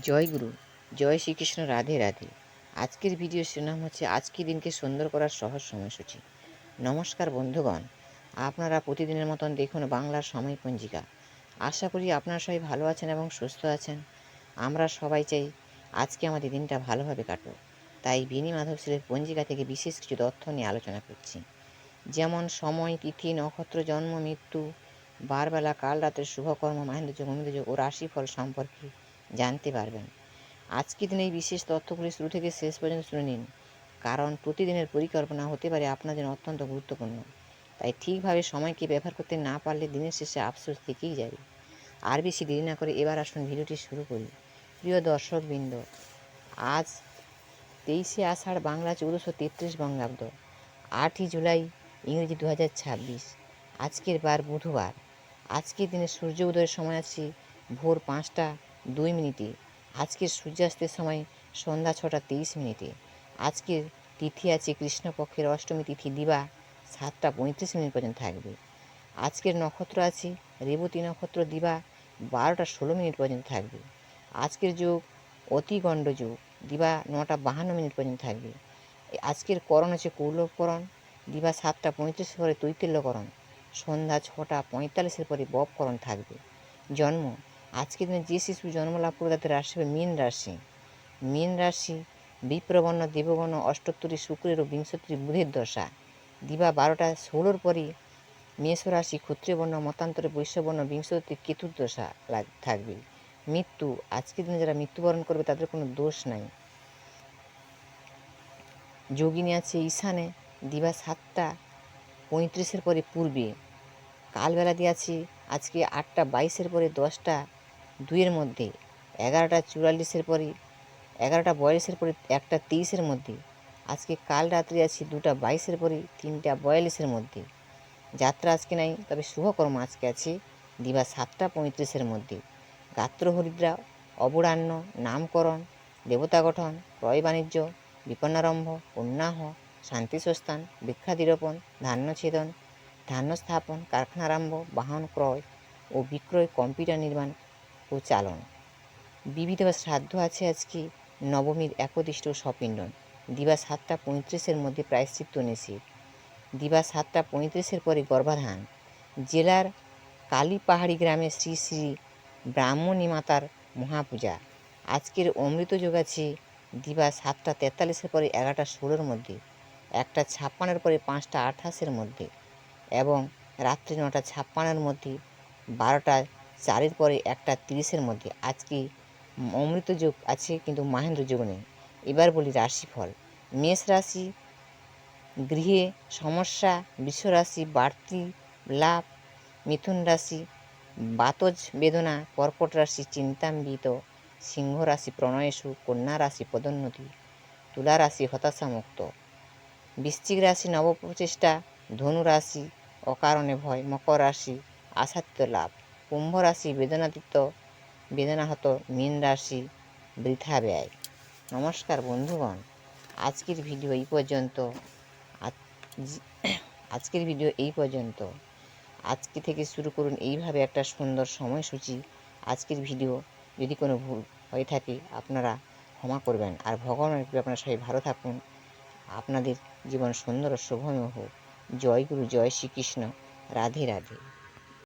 জয় গুরু, জয় শ্রীকৃষ্ণ, রাধে রাধে। আজকের ভিডিও শিরোনাম হচ্ছে আজকের দিনকে সুন্দর করার সহজ সময়সূচি। নমস্কার বন্ধুগণ, আপনারা প্রতিদিনের মতন দেখুন বাংলার সময় পঞ্জিকা। আশা করি আপনারা সবাই ভালো আছেন এবং সুস্থ আছেন। আমরা সবাই চাই আজকে আমাদের দিনটা ভালোভাবে কাটুক। তাই বিনি মাধব শ্রীর পঞ্জিকা থেকে বিশেষ কিছু তথ্য নিয়ে আলোচনা করছি। যেমন সময়, তিথি, নক্ষত্র, জন্ম, মৃত্যু, বারবেলা, কাল রাতের শুভকর্ম, মাহেন্দ্রযোগ, অমৃতযোগ ও রাশিফল সম্পর্কে জানতে পারবেন। আজকের দিনে এই বিশেষ তথ্যগুলি শুরু থেকে শেষ পর্যন্ত শুনে নিন, কারণ প্রতিদিনের পরিকল্পনা হতে পারে আপনার জন্য অত্যন্ত গুরুত্বপূর্ণ। তাই ঠিকভাবে সময়কে ব্যবহার করতে না পারলে দিনের শেষে আফসোস থেকেই যাবে। আর বেশি দেরি না করে এবার আসুন ভিডিওটি শুরু করি। প্রিয় দর্শকবৃন্দ, আজ 23শে আষাঢ়, বাংলা 1433 বঙ্গাব্দ, 8ই জুলাই ইংরেজি 2026। আজকের বার বুধবার। আজকের দিনে সূর্য উদয়ের সময় আছে ভোর 5টা 2 মিনিটে। আজকের সূর্যাস্তের সময় সন্ধ্যা 6টা 23 মিনিটে। আজকের তিথি আছে কৃষ্ণপক্ষের অষ্টমী তিথি, দিবা 7টা 35 মিনিট পর্যন্ত থাকবে। আজকের নক্ষত্র আছে রেবতী নক্ষত্র, দিবা 12টা 16 মিনিট পর্যন্ত থাকবে। আজকের যোগ অতিগণ্ড যোগ, দিবা 9টা 52 মিনিট পর্যন্ত থাকবে। আজকের করণ আছে কৌলভকরণ, দিবা 7টা 35 পরে তৈতিল্যকরণ, সন্ধ্যা 6টা 45 পরে ববকরণ থাকবে। জন্ম, আজকের দিনে যে শিশু জন্মলাভ করে তাদের রাশি হবে মীন রাশি। মীন রাশি বিপ্রবর্ণ, দেবগণ, অষ্টোত্তরী শুক্রের ও বিংশোত্তরী বুধের দশা। দিবা 12টা 16 পরে মেষ রাশি, ক্ষত্রিয় বর্ণ, মতান্তরে বৈশ্যবর্ণ, বিংশোত্তরী কেতুর দশা থাকবে। মৃত্যু, আজকের দিনে যারা মৃত্যুবরণ করবে তাদের কোনো দোষ নাই। যোগিনী আছে ঈশানে, দিবা 7টা 35 পরে পূর্বে। কালবেলা দিয়ে আছে আজকে 8টা 22 পরে 10টা 2 মধ্যে, 11টা 44 পরে, 11টা 42 পরে 1টা 23 মধ্যে। আজকে কাল রাত্রি আছে 2টা 22 পরে 3টা 42 মধ্যে। যাত্রা আজকে নাই, তবে শুভকর্ম আজকে আছে দিবা 7টা 35 মধ্যে। গাত্র হরিদ্রা, অবরাহ্ন, নামকরণ, দেবতা গঠন, ক্রয় বাণিজ্য, বিপন্নারম্ভ, পুণ্যাহ, শান্তি সস্থান, বৃক্ষাদিরোপণ, ধান্য ছেদন, ধান্য স্থাপন, কারখানারম্ভ, বাহন ক্রয় ও বিক্রয়, কম্পিউটার নির্মাণ ও চালন। বিবিধ শ্রাদ্ধ আছে আজকে নবমীর একদিষ্ট সপিণ্ডন, দিবা 7টা 35 মধ্যে প্রায়শ্চিত্ত নিষেধ। দিবা 7টা 35 পরে গর্ভাধান। জেলার কালীপাহাড়ি গ্রামে শ্রী শ্রী ব্রাহ্মণী মাতার মহাপূজা। আজকের অমৃত যোগ আছে দিবা 7টা 43 পরে 11টা 16 মধ্যে, 1টা 56 পরে 5টা 28 মধ্যে এবং রাত্রি 9টা 56 মধ্যে, 12টা 4 পরে 1টা 30 মধ্যে। আজকে অমৃত যোগ আছে কিন্তু মাহেন্দ্র যোগ নেই। এবার বলি রাশিফল। মেষ রাশি গৃহে সমস্যা, বৃষ রাশি বাড়তি লাভ, মিথুন রাশি বাতজ বেদনা, কর্কট রাশি চিন্তান্বিত, সিংহ রাশি প্রণয় সুখ, কন্যা রাশি পদোন্নতি, তুলা রাশি হতাশামুক্ত, বৃশ্চিক রাশি নবপ্রচেষ্টা, ধনু রাশি অকারণে ভয়, মকর রাশি আশাতীত লাভ, কুম্ভ রাশি বেদনাহত, মীন রাশি বৃথা ব্যয়। নমস্কার বন্ধুগণ, আজকের ভিডিও এই পর্যন্ত। আজকের ভিডিও এই পর্যন্ত। আজকে থেকে শুরু করুন এইভাবে একটা সুন্দর সময়সূচি। আজকের ভিডিও যদি কোনো ভুল হয়ে থাকে আপনারা ক্ষমা করবেন। আর ভগবানের কৃপায় আপনারা সবাই ভালো থাকুন। আপনাদের জীবন সুন্দর ও শুভময় হোক। জয় গুরু, জয় শ্রীকৃষ্ণ, রাধে রাধে।